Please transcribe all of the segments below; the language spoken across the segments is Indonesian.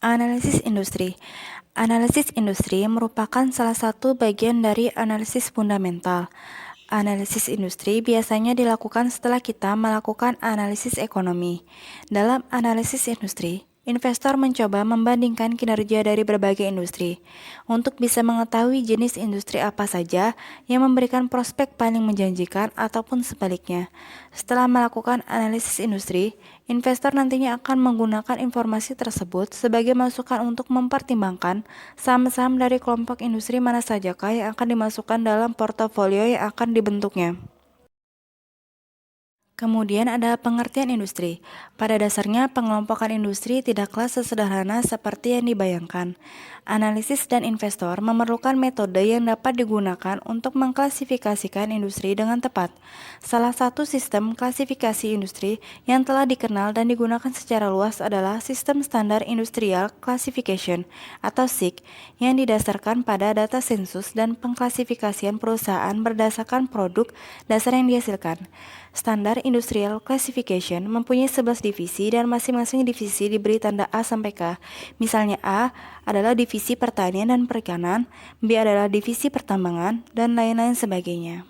Analisis industri. Analisis industri merupakan salah satu bagian dari analisis fundamental. Analisis industri biasanya dilakukan setelah kita melakukan analisis ekonomi. Dalam analisis industri, investor mencoba membandingkan kinerja dari berbagai industri untuk bisa mengetahui jenis industri apa saja yang memberikan prospek paling menjanjikan ataupun sebaliknya. Setelah melakukan analisis industri, investor nantinya akan menggunakan informasi tersebut sebagai masukan untuk mempertimbangkan saham-saham dari kelompok industri mana sajakah yang akan dimasukkan dalam portofolio yang akan dibentuknya. Kemudian ada pengertian industri. Pada dasarnya, pengelompokan industri tidaklah sesederhana seperti yang dibayangkan. Analisis dan investor memerlukan metode yang dapat digunakan untuk mengklasifikasikan industri dengan tepat. Salah satu sistem klasifikasi industri yang telah dikenal dan digunakan secara luas adalah Sistem Standar Industrial Classification atau SIC yang didasarkan pada data sensus dan pengklasifikasian perusahaan berdasarkan produk dasar yang dihasilkan. Standar Industrial Classification mempunyai 11 divisi dan masing-masing divisi diberi tanda A sampai K. Misalnya A adalah divisi pertanian dan perikanan, B adalah divisi pertambangan, dan lain-lain sebagainya.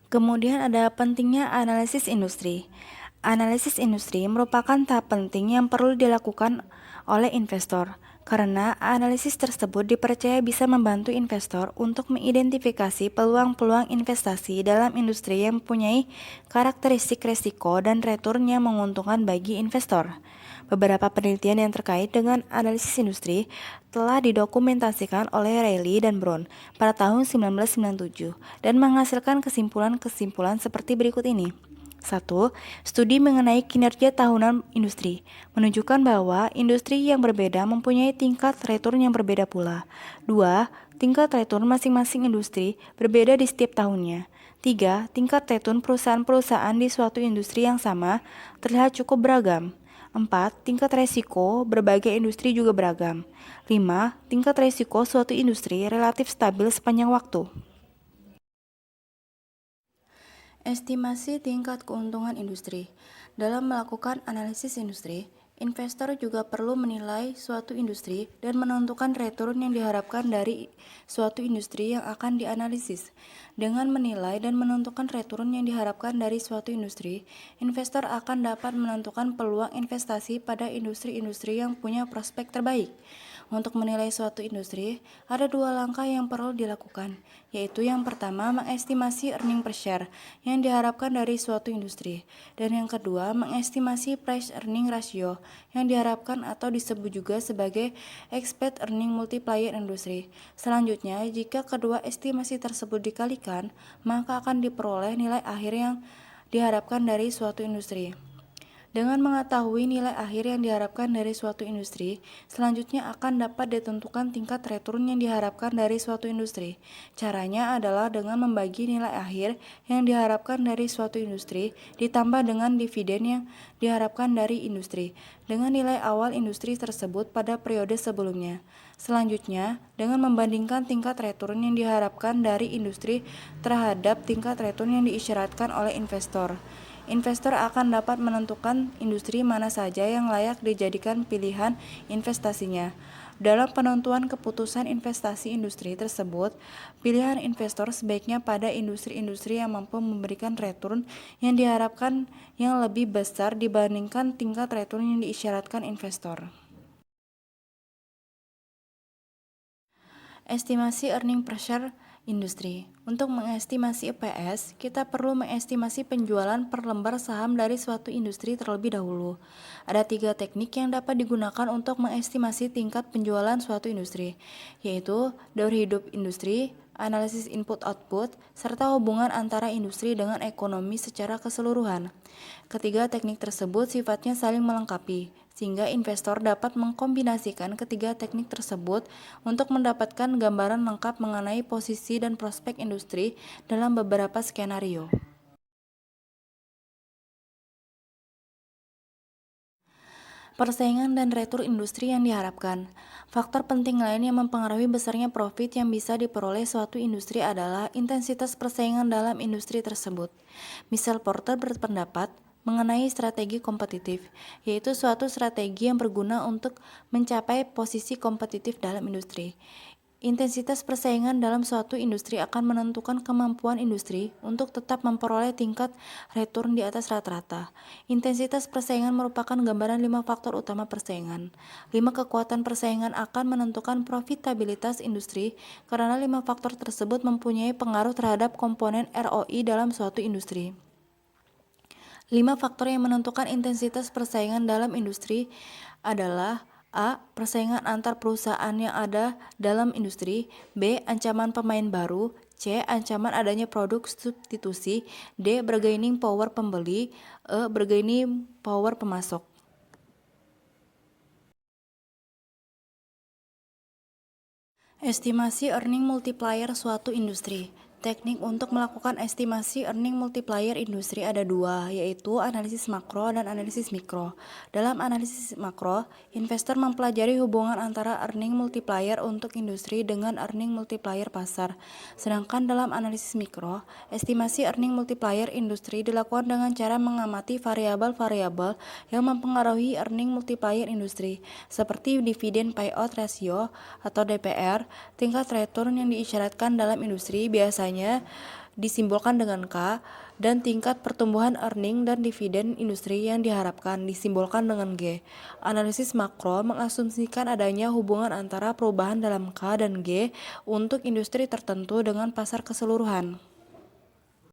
Kemudian ada pentingnya analisis industri. Analisis industri merupakan tahap penting yang perlu dilakukan oleh investor, karena analisis tersebut dipercaya bisa membantu investor untuk mengidentifikasi peluang-peluang investasi dalam industri yang mempunyai karakteristik risiko dan return yang menguntungkan bagi investor. Beberapa penelitian yang terkait dengan analisis industri telah didokumentasikan oleh Reilly dan Brown pada tahun 1997 dan menghasilkan kesimpulan-kesimpulan seperti berikut ini. 1. Studi mengenai kinerja tahunan industri menunjukkan bahwa industri yang berbeda mempunyai tingkat return yang berbeda pula. 2. Tingkat return masing-masing industri berbeda di setiap tahunnya. 3. Tingkat return perusahaan-perusahaan di suatu industri yang sama terlihat cukup beragam. 4. Tingkat resiko berbagai industri juga beragam. 5. Tingkat resiko suatu industri relatif stabil sepanjang waktu. Estimasi tingkat keuntungan industri. Dalam melakukan analisis industri, investor juga perlu menilai suatu industri dan menentukan return yang diharapkan dari suatu industri yang akan dianalisis. Dengan menilai dan menentukan return yang diharapkan dari suatu industri, investor akan dapat menentukan peluang investasi pada industri-industri yang punya prospek terbaik. Untuk menilai suatu industri, ada dua langkah yang perlu dilakukan, yaitu yang pertama mengestimasi earning per share yang diharapkan dari suatu industri, dan yang kedua mengestimasi price earning ratio yang diharapkan atau disebut juga sebagai expected earning multiplier industri. Selanjutnya, jika kedua estimasi tersebut dikalikan, maka akan diperoleh nilai akhir yang diharapkan dari suatu industri. Dengan mengetahui nilai akhir yang diharapkan dari suatu industri, selanjutnya akan dapat ditentukan tingkat return yang diharapkan dari suatu industri. Caranya adalah dengan membagi nilai akhir yang diharapkan dari suatu industri ditambah dengan dividen yang diharapkan dari industri, dengan nilai awal industri tersebut pada periode sebelumnya. Selanjutnya, dengan membandingkan tingkat return yang diharapkan dari industri terhadap tingkat return yang diisyaratkan oleh investor. Investor akan dapat menentukan industri mana saja yang layak dijadikan pilihan investasinya. Dalam penentuan keputusan investasi industri tersebut, pilihan investor sebaiknya pada industri-industri yang mampu memberikan return yang diharapkan yang lebih besar dibandingkan tingkat return yang diisyaratkan investor. Estimasi earning per share industri. Untuk mengestimasi EPS, kita perlu mengestimasi penjualan per lembar saham dari suatu industri terlebih dahulu. Ada 3 teknik yang dapat digunakan untuk mengestimasi tingkat penjualan suatu industri, yaitu daur hidup industri, analisis input-output, serta hubungan antara industri dengan ekonomi secara keseluruhan. Ketiga teknik tersebut sifatnya saling melengkapi, sehingga investor dapat mengkombinasikan ketiga teknik tersebut untuk mendapatkan gambaran lengkap mengenai posisi dan prospek industri dalam beberapa skenario. Persaingan dan retur industri yang diharapkan. Faktor penting lain yang mempengaruhi besarnya profit yang bisa diperoleh suatu industri adalah intensitas persaingan dalam industri tersebut. Michel Porter berpendapat, mengenai strategi kompetitif, yaitu suatu strategi yang berguna untuk mencapai posisi kompetitif dalam industri. Intensitas persaingan dalam suatu industri akan menentukan kemampuan industri untuk tetap memperoleh tingkat return di atas rata-rata. Intensitas persaingan merupakan gambaran 5 faktor utama persaingan. 5 kekuatan persaingan akan menentukan profitabilitas industri karena 5 faktor tersebut mempunyai pengaruh terhadap komponen ROI dalam suatu industri. 5 faktor yang menentukan intensitas persaingan dalam industri adalah: A. Persaingan antar perusahaan yang ada dalam industri. B. Ancaman pemain baru. C. Ancaman adanya produk substitusi. D. Bargaining power pembeli. E. Bargaining power pemasok. Estimasi earning multiplier suatu industri. Teknik untuk melakukan estimasi earning multiplier industri ada dua, yaitu analisis makro dan analisis mikro. Dalam analisis makro, investor mempelajari hubungan antara earning multiplier untuk industri dengan earning multiplier pasar. Sedangkan dalam analisis mikro, estimasi earning multiplier industri dilakukan dengan cara mengamati variabel-variabel yang mempengaruhi earning multiplier industri, seperti dividen payout ratio atau DPR. Tingkat return yang diisyaratkan dalam industri biasanya disimbolkan dengan K, dan tingkat pertumbuhan earning dan dividen industri yang diharapkan disimbolkan dengan G. Analisis makro mengasumsikan adanya hubungan antara perubahan dalam K dan G untuk industri tertentu dengan pasar keseluruhan.